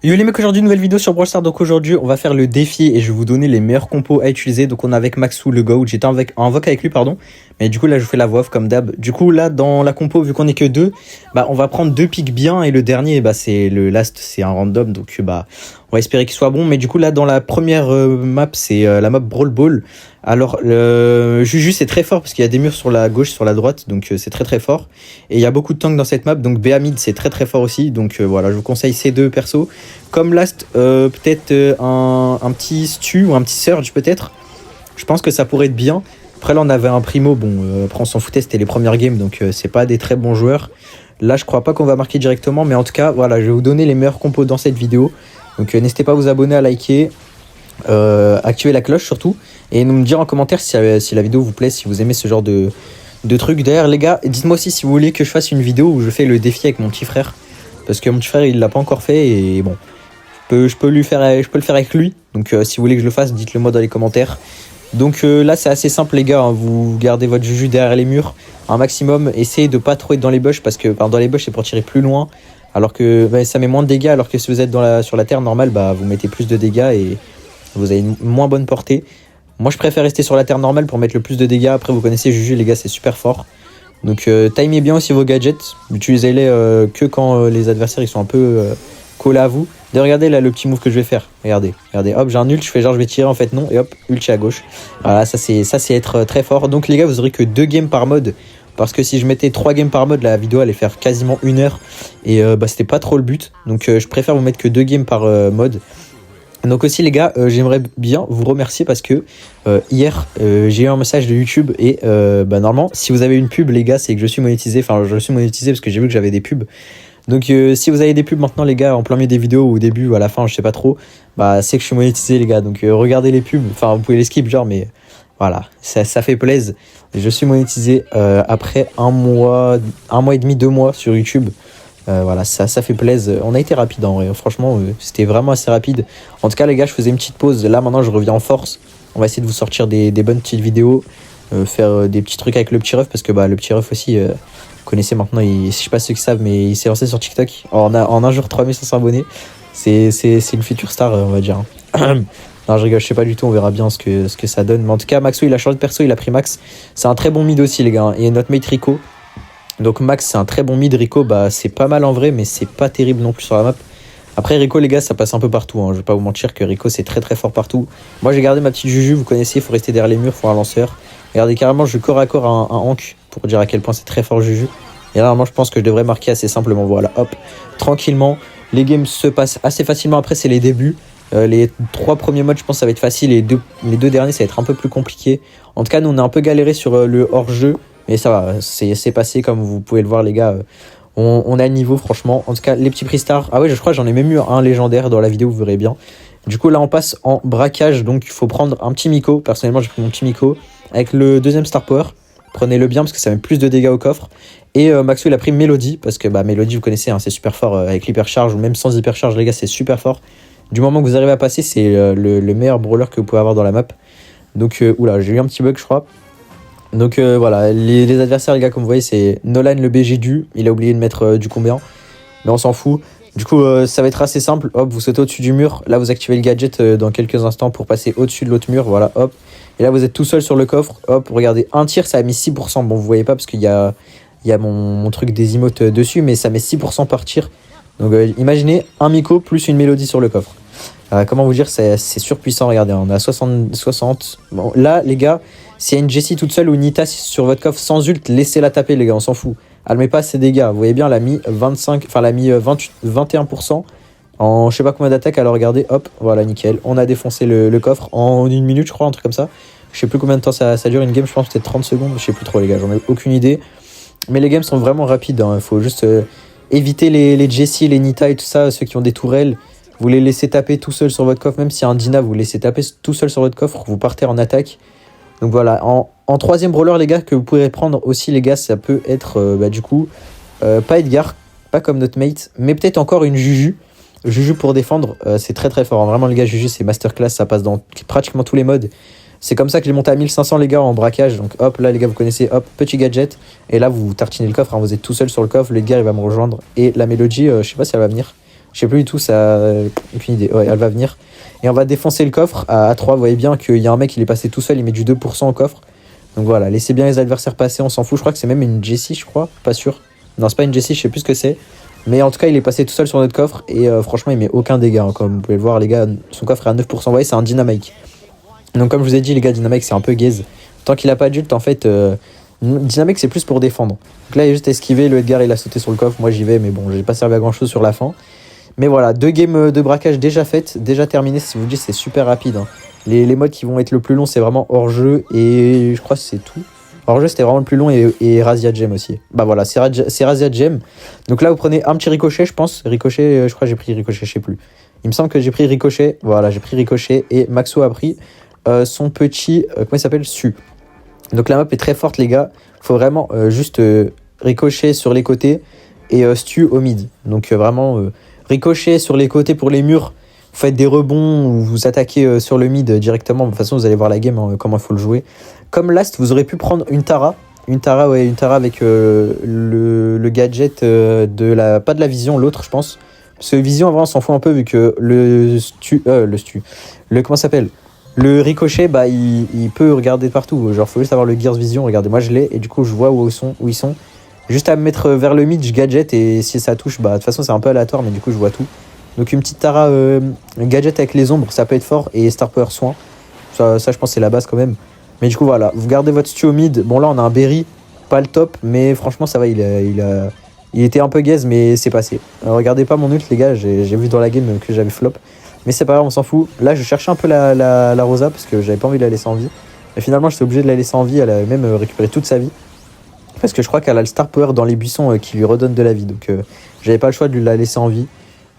Yo les mecs, aujourd'hui nouvelle vidéo sur Brawl Stars. Donc aujourd'hui on va faire le défi et je vais vous donner les meilleurs compos à utiliser. Donc on est avec Maxou le GOAT, j'étais en voc avec lui pardon. Mais du coup là je vous fais la voix off comme d'hab. Du coup là dans la compo vu qu'on est que deux, bah on va prendre deux pics bien et le dernier bah c'est le last, c'est un random. Donc bah on va espérer qu'il soit bon. Mais du coup là dans la première map c'est la map Brawl Ball. Alors le Juju c'est très fort parce qu'il y a des murs sur la gauche, sur la droite, donc c'est très très fort. Et il y a beaucoup de tanks dans cette map, donc Beamid c'est très très fort aussi. Donc voilà, je vous conseille ces deux persos. Comme last, peut-être un petit Stu ou un petit Surge peut-être. Je pense que ça pourrait être bien. Après là on avait un Primo, bon après on s'en foutait, c'était les premières games, donc c'est pas des très bons joueurs. Là je crois pas qu'on va marquer directement, mais en tout cas voilà, je vais vous donner les meilleurs compos dans cette vidéo. Donc n'hésitez pas à vous abonner, à liker. Activer la cloche surtout et nous me dire en commentaire si la vidéo vous plaît, si vous aimez ce genre de trucs. D'ailleurs les gars, dites-moi aussi si vous voulez que je fasse une vidéo où je fais le défi avec mon petit frère, parce que mon petit frère il l'a pas encore fait et bon je peux le faire avec lui. Donc si vous voulez que je le fasse, dites-le moi dans les commentaires. Donc là c'est assez simple les gars, hein. Vous gardez votre Juju derrière les murs un maximum, essayez de pas trop être dans les bush, parce que dans les bush c'est pour tirer plus loin, alors que ça met moins de dégâts, alors que si vous êtes sur la terre normale, bah vous mettez plus de dégâts et vous avez une moins bonne portée. Moi je préfère rester sur la terre normale pour mettre le plus de dégâts. Après vous connaissez Juju les gars, c'est super fort. Donc timez bien aussi vos gadgets. Utilisez-les que quand les adversaires ils sont un peu collés à vous. D'ailleurs regardez là le petit move que je vais faire. Regardez, hop j'ai un ult, je fais genre je vais tirer, en fait non. Et hop, ulti à gauche. Voilà, ça c'est être très fort. Donc les gars vous aurez que 2 games par mode. Parce que si je mettais 3 games par mode, la vidéo allait faire quasiment 1 heure. Et bah c'était pas trop le but. Donc je préfère vous mettre que 2 games par mode. Donc aussi les gars, j'aimerais bien vous remercier parce que hier j'ai eu un message de YouTube et normalement si vous avez une pub les gars, c'est que je suis monétisé. Enfin je suis monétisé parce que j'ai vu que j'avais des pubs. Donc si vous avez des pubs maintenant les gars, en plein milieu des vidéos ou au début ou à la fin, je sais pas trop, bah c'est que je suis monétisé les gars. Donc regardez les pubs, enfin vous pouvez les skip genre, mais voilà, ça fait plaisir. Je suis monétisé après un mois et demi, 2 mois sur YouTube. Voilà, ça fait plaisir. On a été rapide en vrai, franchement c'était vraiment assez rapide. En tout cas les gars, je faisais une petite pause, là maintenant je reviens en force. On va essayer de vous sortir des bonnes petites vidéos, faire des petits trucs avec le petit ref, parce que bah le petit ref aussi, vous connaissez maintenant, je sais pas ceux qui savent, mais il s'est lancé sur TikTok en un jour 3500 abonnés. C'est une future star on va dire. Non je rigole, je sais pas du tout, on verra bien ce que ça donne. Mais en tout cas Maxou il a changé de perso, il a pris Max. C'est un très bon mid aussi les gars, et notre mate Rico. Donc Max c'est un très bon mid, Rico bah c'est pas mal en vrai, mais c'est pas terrible non plus sur la map. Après Rico les gars ça passe un peu partout, hein. Je vais pas vous mentir que Rico c'est très très fort partout. Moi j'ai gardé ma petite Juju, vous connaissez, il faut rester derrière les murs, il faut un lanceur. Regardez carrément je corps à corps un Hank pour dire à quel point c'est très fort Juju. Et là normalement je pense que je devrais marquer assez simplement, voilà hop, tranquillement. Les games se passent assez facilement, après c'est les débuts. Les 3 premiers modes je pense ça va être facile, et les deux derniers ça va être un peu plus compliqué. En tout cas nous on a un peu galéré sur le hors-jeu, mais ça va, c'est passé comme vous pouvez le voir les gars. On a le niveau franchement. En tout cas les petits prix stars, ah ouais je crois que j'en ai même eu un légendaire dans la vidéo, vous verrez bien. Du coup là on passe en braquage, donc il faut prendre un petit Miko. Personnellement j'ai pris mon petit Miko avec le deuxième star power. Prenez-le bien parce que ça met plus de dégâts au coffre. Et Maxou il a pris Mélodie, parce que bah Mélodie vous connaissez, hein, c'est super fort avec l'hypercharge, ou même sans hypercharge les gars c'est super fort. Du moment que vous arrivez à passer, c'est le meilleur brawler que vous pouvez avoir dans la map. Donc oula, j'ai eu un petit bug je crois. Donc voilà, les adversaires les gars, comme vous voyez c'est Nolan le BG du, il a oublié de mettre du combien, mais on s'en fout. Du coup ça va être assez simple, hop vous sautez au-dessus du mur, là vous activez le gadget dans quelques instants pour passer au-dessus de l'autre mur, voilà hop. Et là vous êtes tout seul sur le coffre, hop regardez, un tir ça a mis 6%, bon vous voyez pas parce qu'il y a mon truc des emotes dessus, mais ça met 6% par tir. Donc imaginez un Miko plus une Mélodie sur le coffre. Comment vous dire, c'est surpuissant, regardez, on a 60. Bon, là, les gars, s'il y a une Jessie toute seule ou une Nita sur votre coffre sans ult, laissez-la taper, les gars, on s'en fout. Elle met pas ses dégâts, vous voyez bien, elle a mis 25, enfin, elle a mis 21% en je sais pas combien d'attaques. Alors regardez, hop, voilà, nickel. On a défoncé le coffre en 1 minute, je crois, un truc comme ça. Je sais plus combien de temps ça dure une game, je pense peut-être 30 secondes, je sais plus trop, les gars, j'en ai aucune idée. Mais les games sont vraiment rapides, hein. Il faut juste éviter les Jessie, les Nita et tout ça, ceux qui ont des tourelles. Vous les laissez taper tout seul sur votre coffre, même si y a un Dina, vous laissez taper tout seul sur votre coffre, vous partez en attaque. Donc voilà, en troisième brawler les gars, que vous pourrez prendre aussi les gars, ça peut être du coup, pas Edgar, pas comme notre mate, mais peut-être encore une Juju. Juju pour défendre, c'est très très fort, hein. Vraiment les gars, Juju c'est masterclass, ça passe dans pratiquement tous les modes. C'est comme ça que j'ai monté à 1500 les gars en braquage. Donc hop, là les gars vous connaissez, hop, petit gadget. Et là vous tartinez le coffre, hein, vous êtes tout seul sur le coffre, l'Edgar il va me rejoindre. Et la Mélodie, je sais pas si elle va venir. Je sais plus du tout, ça. Aucune idée. Ouais, elle va venir. Et on va défoncer le coffre à 3. Vous voyez bien qu'il y a un mec, il est passé tout seul, il met du 2% au coffre. Donc voilà, laissez bien les adversaires passer, on s'en fout. Je crois que c'est même une Jessie, je crois. Pas sûr. Non, c'est pas une Jessie, je sais plus ce que c'est. Mais en tout cas, il est passé tout seul sur notre coffre. Et franchement, il met aucun dégât. Hein, comme vous pouvez le voir, les gars, son coffre est à 9%. Vous voyez, c'est un dynamite. Donc comme je vous ai dit, les gars, dynamite, c'est un peu gaze. Tant qu'il a pas d'ult, en fait, dynamite, c'est plus pour défendre. Donc là, il a juste esquivé. Le Edgar, il a sauté sur le coffre. Moi, j'y vais, mais bon, j'ai pas servi à grand chose sur la fin. Mais voilà, 2 games de braquage déjà faites, déjà terminées. Si vous dites, c'est super rapide. Hein. Les modes qui vont être le plus long, c'est vraiment hors-jeu et je crois que c'est tout. Hors-jeu, c'était vraiment le plus long et Razia Gem aussi. Bah voilà, c'est Razia Gem. Donc là, vous prenez un petit ricochet, je pense. Ricochet, je crois que j'ai pris ricochet, je sais plus. Il me semble que j'ai pris ricochet. Voilà, j'ai pris ricochet et Maxo a pris son petit, comment il s'appelle, Su. Donc la map est très forte, les gars. Faut vraiment juste ricochet sur les côtés et Stu au mid. Donc vraiment ricochet sur les côtés pour les murs. Vous faites des rebonds ou vous attaquez sur le mid directement. De toute façon, vous allez voir la game, hein, comment il faut le jouer. Comme last, vous aurez pu prendre une Tara. Une Tara avec le gadget pas de la vision, l'autre, je pense. Parce que vision, en vrai, on s'en fout un peu vu que comment ça s'appelle? Le ricochet, bah, il peut regarder partout. Genre, faut juste avoir le Gears Vision. Regardez, moi, je l'ai. Et du coup, je vois où ils sont. Juste à me mettre vers le mid, je gadget. Et si ça touche, bah, de toute façon, c'est un peu aléatoire. Mais du coup, je vois tout. Donc, une petite Tara gadget avec les ombres, ça peut être fort. Et Star Power soin. Ça, je pense, c'est la base quand même. Mais du coup, voilà. Vous gardez votre Stu au mid. Bon, là, on a un Berry. Pas le top. Mais franchement, ça va. Il était un peu gaze, mais c'est passé. Alors, regardez pas mon ult, les gars. J'ai vu dans la game que j'avais flop. Mais c'est pas grave, on s'en fout. Là, je cherchais un peu la Rosa parce que j'avais pas envie de la laisser en vie. Et finalement, j'étais obligé de la laisser en vie. Elle a même récupéré toute sa vie. Parce que je crois qu'elle a le Star Power dans les buissons qui lui redonne de la vie. Donc, j'avais pas le choix de la laisser en vie.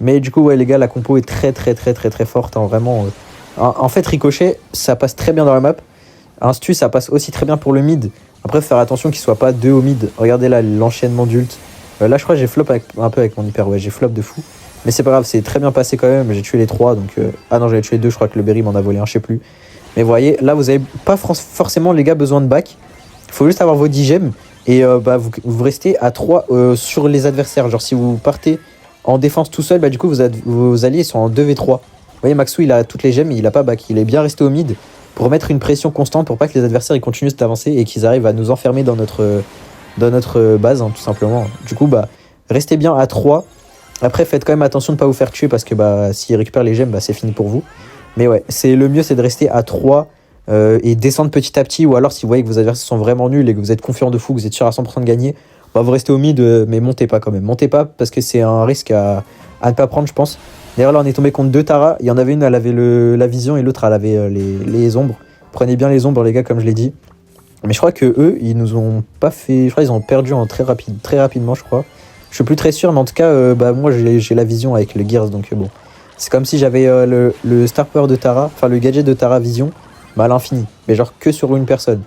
Mais du coup, ouais, les gars, la compo est très, très, très, très, très forte. Hein, vraiment. En fait, Ricochet, ça passe très bien dans la map. Un Stu, ça passe aussi très bien pour le mid. Après, faut faire attention qu'il soit pas 2 au mid. Regardez là, l'enchaînement d'ult. Là, je crois que j'ai flop un peu avec mon hyper. Ouais, j'ai flop de fou. Mais c'est pas grave, c'est très bien passé quand même. J'ai tué les 3. Donc, ah non, j'avais tué 2. Je crois que le Berry m'en a volé un, je sais plus. Mais vous voyez, là, vous avez pas forcément, les gars, besoin de back. Il faut juste avoir vos 10 gemmes. Et bah, vous restez à 3 sur les adversaires. Genre, si vous partez en défense tout seul, bah, du coup, vos alliés sont en 2v3. Vous voyez, Maxou, il a toutes les gemmes, il a pas back. Il est bien resté au mid pour mettre une pression constante pour pas que les adversaires ils continuent d'avancer et qu'ils arrivent à nous enfermer dans notre base, hein, tout simplement. Du coup, bah, restez bien à 3. Après, faites quand même attention de ne pas vous faire tuer parce que bah, s'ils récupèrent les gemmes, bah, c'est fini pour vous. Mais ouais, le mieux, c'est de rester à 3 et descendre petit à petit. Ou alors, si vous voyez que vos adversaires sont vraiment nuls et que vous êtes confiant de fou, que vous êtes sûr à 100% de gagner, bah, vous restez au mid, mais montez pas quand même. Montez pas parce que c'est un risque à ne pas prendre, je pense. D'ailleurs, là, on est tombé contre 2 Tara. Il y en avait une, elle avait la vision et l'autre, elle avait les ombres. Prenez bien les ombres, les gars, comme je l'ai dit. Mais je crois que eux, ils nous ont pas fait. Je crois qu'ils ont perdu très rapidement, je crois. Je suis plus très sûr, mais en tout cas, bah, moi j'ai la vision avec le Gears, donc bon. C'est comme si j'avais le Star Power de Tara, enfin le gadget de Tara Vision, bah, à l'infini. Mais genre que sur une personne.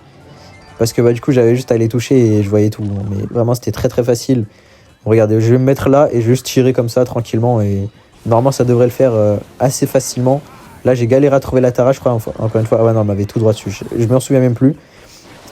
Parce que bah, du coup, j'avais juste à les toucher et je voyais tout. Mais vraiment, c'était très très facile. Bon, regardez, je vais me mettre là et je vais juste tirer comme ça tranquillement. Et normalement, ça devrait le faire assez facilement. Là, j'ai galéré à trouver la Tara, je crois, encore une fois. Ah ouais, non, elle m'avait tout droit dessus. Je me souviens même plus.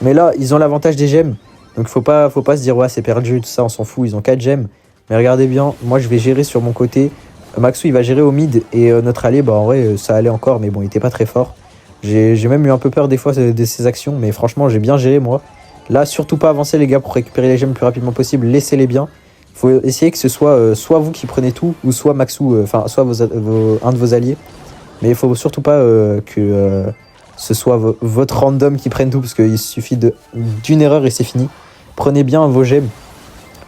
Mais là, ils ont l'avantage des gemmes. Donc faut pas se dire ouais c'est perdu, tout ça, on s'en fout, ils ont 4 gemmes. Mais regardez bien, moi je vais gérer sur mon côté. Maxou il va gérer au mid et notre allié, bah en vrai ça allait encore, mais bon il était pas très fort. J'ai même eu un peu peur des fois de ses actions, mais franchement j'ai bien géré moi. Là surtout pas avancer les gars pour récupérer les gemmes le plus rapidement possible, laissez-les bien. Faut essayer que ce soit soit vous qui prenez tout, ou soit Maxou, enfin soit un de vos alliés. Mais il faut surtout pas que ce soit votre random qui prenne tout, parce qu'il suffit d'une erreur et c'est fini. Prenez bien vos gemmes.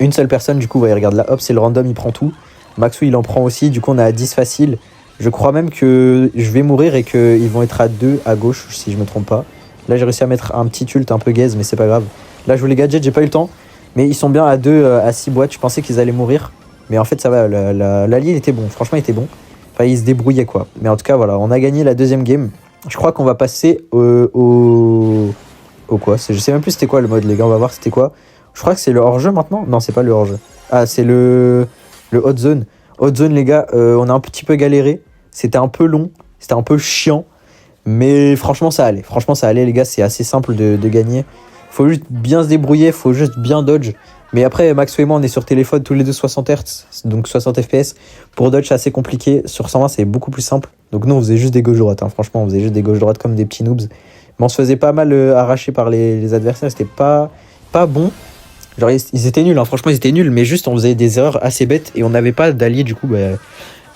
Une seule personne, du coup, ouais, regarde là, hop, c'est le random, il prend tout. Maxou, il en prend aussi, du coup, on est à 10 facile. Je crois même que je vais mourir et qu'ils vont être à 2 à gauche, si je me trompe pas. Là, j'ai réussi à mettre un petit ult un peu gaze, mais c'est pas grave. Là, je voulais gadget, j'ai pas eu le temps. Mais ils sont bien à 2, à 6 boîtes. Je pensais qu'ils allaient mourir. Mais en fait, ça va, l'allié, il était bon. Franchement, il était bon. Enfin, il se débrouillait, quoi. Mais en tout cas, voilà, on a gagné la deuxième game. Je crois qu'on va passer au quoi. Je sais même plus c'était quoi le mode, les gars, on va voir c'était quoi. Je crois que c'est le hors-jeu maintenant. Non, c'est pas le hors-jeu. Ah, c'est le hot zone. Hot zone, les gars, on a un petit peu galéré. C'était un peu long, c'était un peu chiant. Mais franchement, ça allait. Franchement, ça allait, les gars, c'est assez simple de gagner. Faut juste bien se débrouiller, faut juste bien dodge. Mais après, Maxo et moi, on est sur téléphone tous les deux 60 Hz, donc 60 FPS. Pour dodge, c'est assez compliqué. Sur 120, c'est beaucoup plus simple. Donc nous, on faisait juste des gauches-droites. Hein. Franchement, on faisait juste des gauches-droites comme des petits noobs. Mais on se faisait pas mal arracher par les adversaires. C'était pas bon. Genre, ils étaient nuls. Hein. Franchement, ils étaient nuls. Mais juste, on faisait des erreurs assez bêtes. Et on n'avait pas d'alliés, du coup.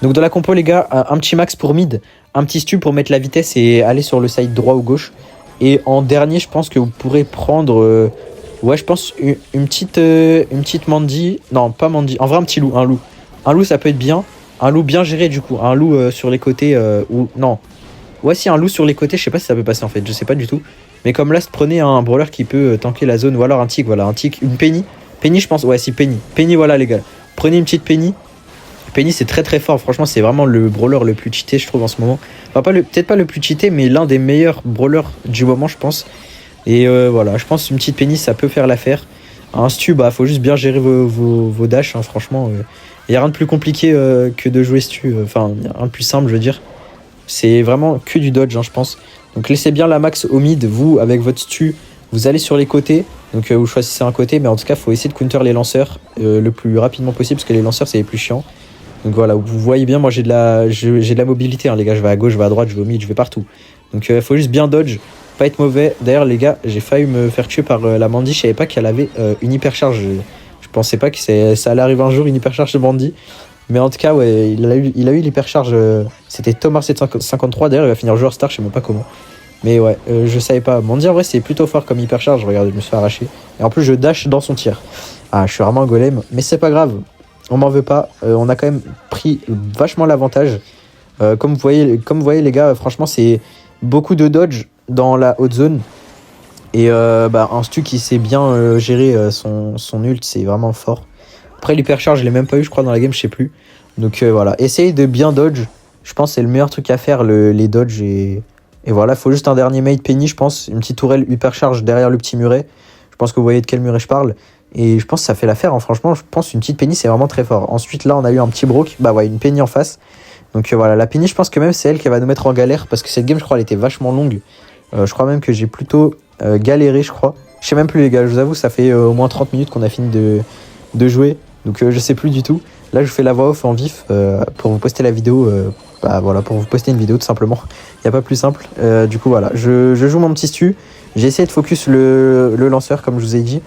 Donc dans la compo, les gars, un petit max pour mid. Un petit stu pour mettre la vitesse et aller sur le side droit ou gauche. Et en dernier, je pense que vous pourrez prendre... ouais, je pense une petite Mandy. Non, pas Mandy. En vrai, un petit loup. Un loup. Un loup, ça peut être bien. Un loup bien géré, du coup. Un loup sur les côtés. Ou non. Ouais, si un loup sur les côtés, je sais pas si ça peut passer en fait. Je sais pas du tout. Mais comme là, prenez un brawler qui peut tanker la zone. Ou alors un tick. Voilà, un tick. Une Penny. Penny, je pense. Ouais, si, Penny. Penny, voilà, les gars. Prenez une petite Penny. Penny, c'est très très fort. Franchement, c'est vraiment le brawler le plus cheaté, je trouve, en ce moment. Enfin, peut-être pas le plus cheaté, mais l'un des meilleurs brawlers du moment, je pense. Et voilà, je pense une petite Penny, ça peut faire l'affaire. Un stu, bah, faut juste bien gérer vos dashs, hein, franchement. Il n'y a rien de plus compliqué que de jouer stu. Enfin, rien de plus simple, je veux dire. C'est vraiment que du dodge, hein, je pense. Donc, laissez bien la max au mid. Vous, avec votre stu, vous allez sur les côtés. Donc, vous choisissez un côté, mais en tout cas, il faut essayer de counter les lanceurs le plus rapidement possible, parce que les lanceurs, c'est les plus chiants. Donc voilà, vous voyez bien, moi j'ai de la mobilité, hein, les gars. Je vais à gauche, je vais à droite, je vais au mid, je vais partout. Donc il faut juste bien dodge, pas être mauvais. D'ailleurs, les gars, j'ai failli me faire tuer par la Mandy. Je savais pas qu'elle avait une hypercharge. Je pensais pas que ça allait arriver un jour, une hypercharge de Mandy. Mais en tout cas, ouais, il a eu l'hypercharge. C'était Thomas 753. D'ailleurs, il va finir joueur star, je sais même pas comment. Mais ouais, je savais pas. Mandy, en vrai, c'est plutôt fort comme hypercharge. Regardez, je me suis fait arracher. Et en plus, je dash dans son tir. Ah, je suis vraiment un golem, mais c'est pas grave. On m'en veut pas, on a quand même pris vachement l'avantage. Comme vous voyez les gars, franchement c'est beaucoup de dodge dans la haute zone. Et un stu qui sait bien gérer son ult, c'est vraiment fort. Après l'hypercharge, je l'ai même pas eu je crois dans la game, je sais plus. Donc voilà, essayez de bien dodge. Je pense que c'est le meilleur truc à faire, les dodge. Et voilà, il faut juste un dernier mate Penny, je pense. Une petite tourelle hypercharge derrière le petit muret. Je pense que vous voyez de quel muret je parle. Et je pense que ça fait l'affaire, hein. Franchement, je pense une petite Penny, c'est vraiment très fort. Ensuite, là, on a eu un petit broke. Bah ouais, une Penny en face. Donc voilà, la Penny, je pense que même c'est elle qui va nous mettre en galère. Parce que cette game, je crois, elle était vachement longue. Je crois même que j'ai plutôt galéré, je crois. Je sais même plus, les gars, je vous avoue, ça fait au moins 30 minutes qu'on a fini de jouer. Donc je sais plus du tout. Là, je fais la voix off en vif pour vous poster la vidéo. Voilà, pour vous poster une vidéo, tout simplement. Il n'y a pas plus simple. Du coup, voilà, je joue mon petit stu. J'ai essayé de focus le lanceur, comme je vous ai dit.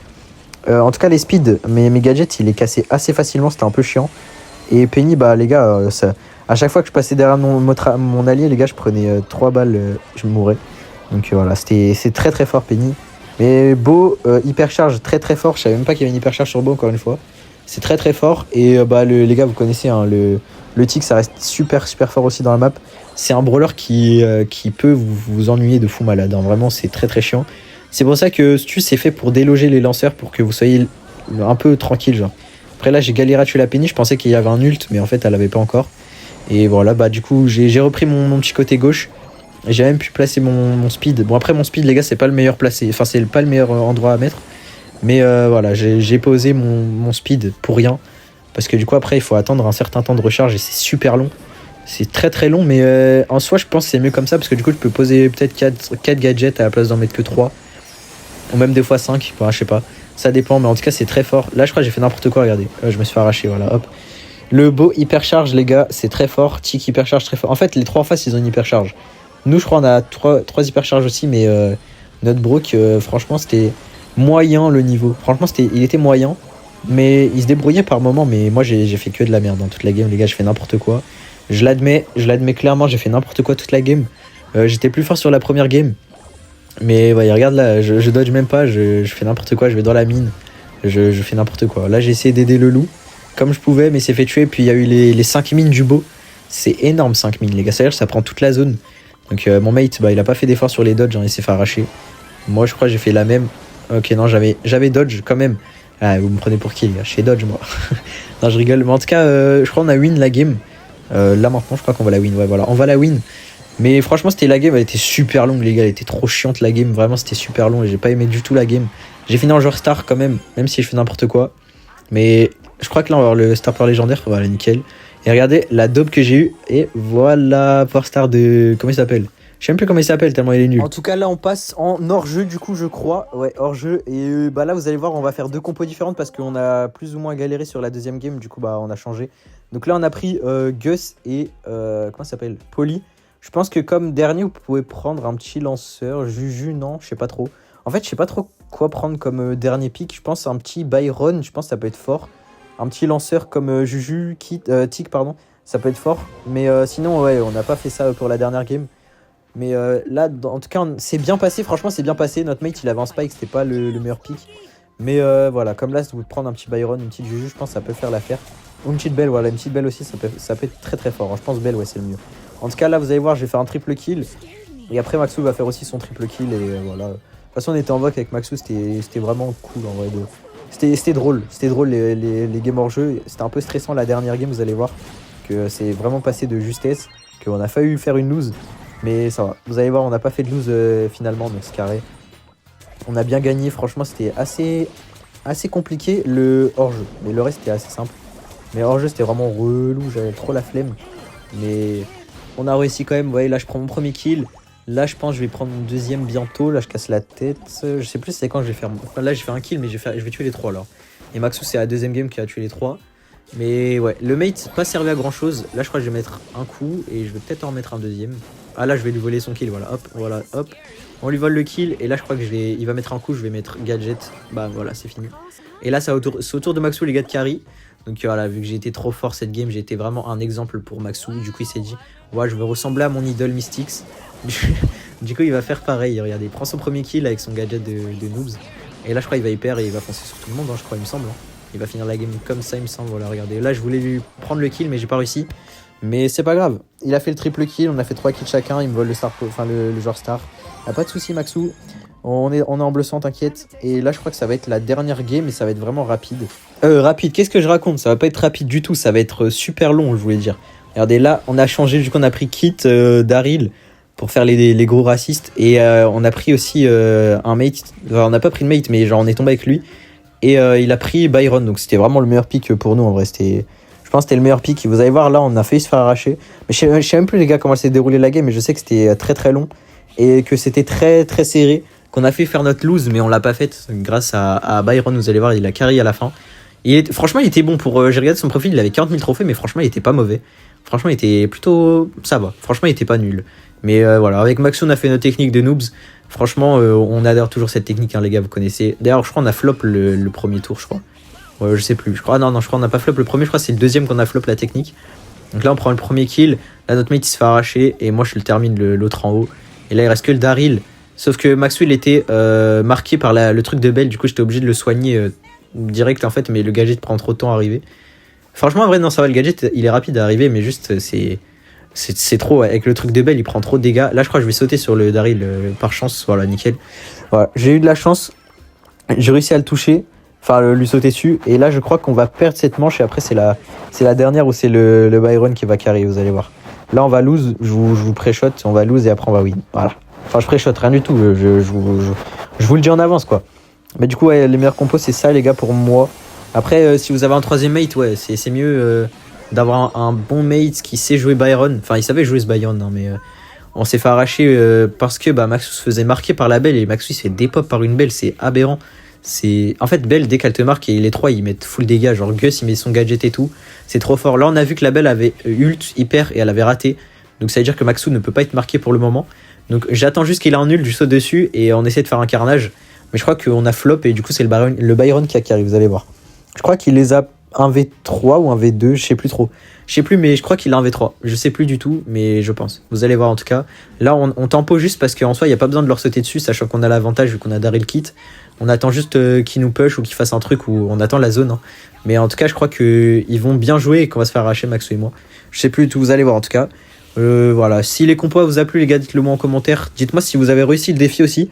En tout cas, les speeds, mes gadgets, il est cassé assez facilement, c'était un peu chiant. Et Penny, bah les gars, à chaque fois que je passais derrière mon allié, les gars, je prenais 3 balles, je mourais. Donc voilà, c'est très très fort Penny. Mais Beau, hypercharge très très fort, je savais même pas qu'il y avait une hypercharge sur Beau encore une fois. C'est très très fort. Et les gars, vous connaissez, hein, le tick, ça reste super super fort aussi dans la map. C'est un brawler qui peut vous ennuyer de fou malade, hein. Vraiment, c'est très très chiant. C'est pour ça que Stu c'est fait pour déloger les lanceurs pour que vous soyez un peu tranquille genre. Après là j'ai galéré à tuer la Penny, je pensais qu'il y avait un ult mais en fait elle avait pas encore. Et voilà, bah du coup j'ai repris mon petit côté gauche. Et j'ai même pu placer mon speed. Bon après mon speed les gars c'est pas le meilleur placé, enfin c'est pas le meilleur endroit à mettre. Mais voilà, j'ai posé mon speed pour rien. Parce que du coup après il faut attendre un certain temps de recharge et c'est super long. C'est très très long mais en soi je pense que c'est mieux comme ça parce que du coup je peux poser peut-être 4 gadgets à la place d'en mettre que 3. Ou même des fois 5, je sais pas. Ça dépend, mais en tout cas, c'est très fort. Là, je crois que j'ai fait n'importe quoi, regardez. Je me suis fait arracher, voilà, hop. Le Beau hypercharge, les gars, c'est très fort. Tick hypercharge, très fort. En fait, les 3 en face, ils ont une hypercharge. Nous, je crois, on a 3 hypercharges aussi, mais notre Brook, franchement, c'était moyen le niveau. Franchement, il était moyen, mais il se débrouillait par moment. Mais moi, j'ai fait que de la merde dans toute la game, les gars. Je fais n'importe quoi. Je l'admets clairement, j'ai fait n'importe quoi toute la game. J'étais plus fort sur la première game. Mais ouais, regarde là, je dodge même pas, je fais n'importe quoi, je vais dans la mine, je fais n'importe quoi. Là j'ai essayé d'aider le loup comme je pouvais, mais c'est fait tuer. Puis il y a eu les 5 mines du Beau, c'est énorme 5 mines les gars, c'est-à-dire ça prend toute la zone. Donc mon mate, bah, il a pas fait d'effort sur les dodges, hein, il s'est fait arracher. Moi je crois que j'ai fait la même. Ok non, j'avais dodge quand même. Ah, vous me prenez pour qui les gars, je fais dodge moi. Non je rigole, mais en tout cas je crois qu'on a win la game. Là maintenant je crois qu'on va la win, ouais voilà, on va la win. Mais franchement, c'était la game, elle était super longue, les gars. Elle était trop chiante, la game. Vraiment, c'était super long et j'ai pas aimé du tout la game. J'ai fini en joueur star quand même si je fais n'importe quoi. Mais je crois que là, on va avoir le star power légendaire. Voilà, nickel. Et regardez la dope que j'ai eue. Et voilà, power star de. Comment il s'appelle? Je sais même plus comment il s'appelle tellement il est nul. En tout cas, là, on passe en hors-jeu, du coup, je crois. Ouais, hors-jeu. Et bah là, vous allez voir, on va faire 2 compos différentes parce qu'on a plus ou moins galéré sur la deuxième game. Du coup, bah, on a changé. Donc là, on a pris Gus et comment ça s'appelle, Polly. Je pense que comme dernier, vous pouvez prendre un petit lanceur. Juju, non, je sais pas trop. En fait, je sais pas trop quoi prendre comme dernier pick. Je pense un petit Byron, je pense que ça peut être fort. Un petit lanceur comme Juju, Tic, pardon, ça peut être fort. Mais sinon, ouais, on n'a pas fait ça pour la dernière game. Mais là, en tout cas, c'est bien passé. Franchement, c'est bien passé. Notre mate, il avait un spike, c'était pas le meilleur pick. Mais voilà, comme là, si vous prenez un petit Byron, une petite Juju, je pense que ça peut faire l'affaire. Ou une petite Belle, voilà, une petite Belle aussi, ça peut être très très fort. Je pense Belle, ouais, c'est le mieux. En tout cas, là, vous allez voir, je vais faire un triple kill. Et après, Maxou va faire aussi son triple kill. Et voilà. De toute façon, on était en voc avec Maxou, c'était vraiment cool en vrai. C'était drôle. C'était drôle les games hors jeu. C'était un peu stressant la dernière game, vous allez voir. Que c'est vraiment passé de justesse. Qu'on a failli faire une lose. Mais ça va. Vous allez voir, on n'a pas fait de lose finalement, donc c'est carré. On a bien gagné. Franchement, c'était assez compliqué le hors-jeu. Mais le reste, c'était assez simple. Mais hors-jeu, c'était vraiment relou. J'avais trop la flemme. Mais on a réussi quand même. Vous voyez, là, je prends mon premier kill. Là, je pense que je vais prendre mon deuxième bientôt. Là, je casse la tête. Je sais plus c'est quand je vais faire. Enfin, là, j'ai fait un kill, mais je vais tuer les 3 alors. Et Maxou, c'est la deuxième game qui a tué les 3. Mais ouais, le mate, pas servi à grand chose. Là, je crois que je vais mettre un coup et je vais peut-être en remettre un deuxième. Ah, là, je vais lui voler son kill. Voilà, hop. On lui vole le kill. Et là, je crois que il va mettre un coup. Je vais mettre gadget. Bah voilà, c'est fini. Et là, c'est au tour de Maxou, les gars de carry. Donc voilà, vu que j'ai été trop fort cette game, j'ai été vraiment un exemple pour Maxou. Du coup, il s'est dit, ouais, je veux ressembler à mon idole Mystics. Du coup, il va faire pareil. Regardez, il prend son premier kill avec son gadget de noobs. Et là, je crois qu'il va hyper et il va foncer sur tout le monde, hein, je crois, il me semble. Il va finir la game comme ça, il me semble. Voilà, regardez. Là, je voulais lui prendre le kill, mais j'ai pas réussi. Mais c'est pas grave. Il a fait le triple kill, on a fait 3 kills chacun. Il me vole le joueur star. Y'a pas de souci, Maxou. On est en bleu sang, t'inquiète. Et là, je crois que ça va être la dernière game et ça va être vraiment rapide. Rapide, qu'est-ce que je raconte? Ça va pas être rapide du tout. Ça va être super long, je voulais dire. Regardez, là, on a changé, vu qu'on a pris Kit, Daryl pour faire les gros racistes. Et on a pris aussi un mate. Enfin, on n'a pas pris de mate, mais genre, on est tombé avec lui. Et il a pris Byron. Donc, c'était vraiment le meilleur pick pour nous. En vrai, je pense que c'était le meilleur pick. Vous allez voir, là, on a failli se faire arracher. Mais je sais même plus, les gars, comment s'est déroulé la game. Mais je sais que c'était très, très long. Et que c'était très, très serré. Qu'on a fait faire notre lose, mais on l'a pas faite grâce à Byron. Vous allez voir, il a carry à la fin. Franchement, il était bon pour. J'ai regardé son profil, il avait 40 000 trophées, mais franchement, il était pas mauvais. Franchement, il était plutôt. Ça va. Franchement, il était pas nul. Mais voilà, avec Maxou, on a fait nos techniques de noobs. Franchement, on adore toujours cette technique, hein, les gars, vous connaissez. D'ailleurs, je crois qu'on a flop le premier tour, je crois. Ouais, je sais plus. Je crois qu'on n'a pas flop le premier, je crois que c'est le deuxième qu'on a flop la technique. Donc là, on prend le premier kill. Là, notre mate, il se fait arracher. Et moi, je le termine l'autre en haut. Et là, il reste que le Daryl. Sauf que Maxou, il était marqué par le truc de Belle. Du coup, j'étais obligé de le soigner direct, en fait. Mais le gadget prend trop de temps à arriver. Franchement, en vrai, non, ça va. Le gadget, il est rapide à arriver. Mais juste, c'est trop. Ouais. Avec le truc de Belle, il prend trop de dégâts. Là, je crois que je vais sauter sur le Daryl par chance. Voilà, nickel. Voilà, j'ai eu de la chance. J'ai réussi à le toucher. Enfin, lui sauter dessus. Et là, je crois qu'on va perdre cette manche. Et après, c'est la dernière où c'est le Byron qui va carry. Vous allez voir. Là, on va lose. Je vous pré-shot. On va lose et après, on va win. Voilà. Enfin, je pré-shot, rien du tout. Je vous le dis en avance, quoi. Mais du coup, ouais, les meilleurs compos, c'est ça, les gars, pour moi. Après, si vous avez un troisième mate, ouais, c'est mieux d'avoir un bon mate qui sait jouer Byron. Enfin, il savait jouer ce Byron, hein, mais on s'est fait arracher parce que Maxou se faisait marquer par la Belle et Maxou, il se fait dépop par une Belle. C'est aberrant. En fait, Belle, dès qu'elle te marque, et les 3, ils mettent full dégâts. Genre, Gus, il met son gadget et tout. C'est trop fort. Là, on a vu que la Belle avait ult, hyper, et elle avait raté. Donc, ça veut dire que Maxou ne peut pas être marqué pour le moment. Donc j'attends juste qu'il a un nul, je saute dessus et on essaie de faire un carnage. Mais je crois qu'on a flop et du coup c'est le Byron qui arrive, vous allez voir. Je crois qu'il les a 1v3 ou 1v2, je sais plus trop. Je sais plus, mais je crois qu'il a 1v3. Je sais plus du tout, mais je pense. Vous allez voir en tout cas. Là on tempo juste parce qu'en soi il n'y a pas besoin de leur sauter dessus, sachant qu'on a l'avantage vu qu'on a Daryl kit. On attend juste qu'ils nous push ou qu'ils fassent un truc où on attend la zone. Hein. Mais en tout cas je crois qu'ils vont bien jouer et qu'on va se faire arracher Maxou et moi. Je sais plus du tout, vous allez voir en tout cas. Voilà, si les compos vous a plu les gars, dites-le moi en commentaire. Dites-moi si vous avez réussi le défi aussi.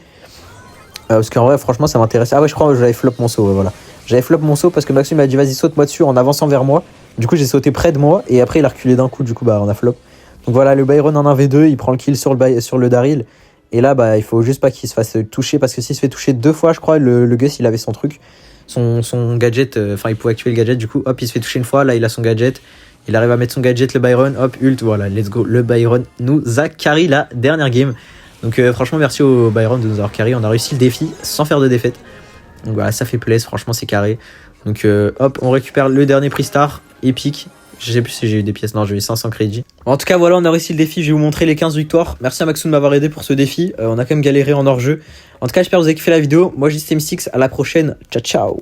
Parce qu'en vrai franchement ça m'intéresse. Ah ouais je crois que j'avais flop mon saut, voilà. J'avais flop mon saut parce que Maxime m'a dit vas-y saute moi dessus en avançant vers moi. Du coup j'ai sauté près de moi et après il a reculé d'un coup, du coup on a flop. Donc voilà, le Byron en 1v2, il prend le kill sur le Daryl. Et là il faut juste pas qu'il se fasse toucher parce que s'il se fait toucher 2 fois je crois, le Gus il avait son truc. Son gadget, il pouvait activer le gadget, du coup hop il se fait toucher une fois, là il a son gadget. Il arrive à mettre son gadget, le Byron, hop, ult, voilà, let's go. Le Byron nous a carry la dernière game. Donc franchement, merci au Byron de nous avoir carry. On a réussi le défi sans faire de défaite. Donc voilà, ça fait plaisir, franchement, c'est carré. Donc hop, on récupère le dernier prix star, épique. Je sais plus si j'ai eu des pièces, non, j'ai eu 500 crédits. En tout cas, voilà, on a réussi le défi. Je vais vous montrer les 15 victoires. Merci à Maxou de m'avoir aidé pour ce défi. On a quand même galéré en hors-jeu. En tout cas, j'espère que vous avez kiffé la vidéo. Moi, je dis Stem6, à la prochaine. Ciao, ciao.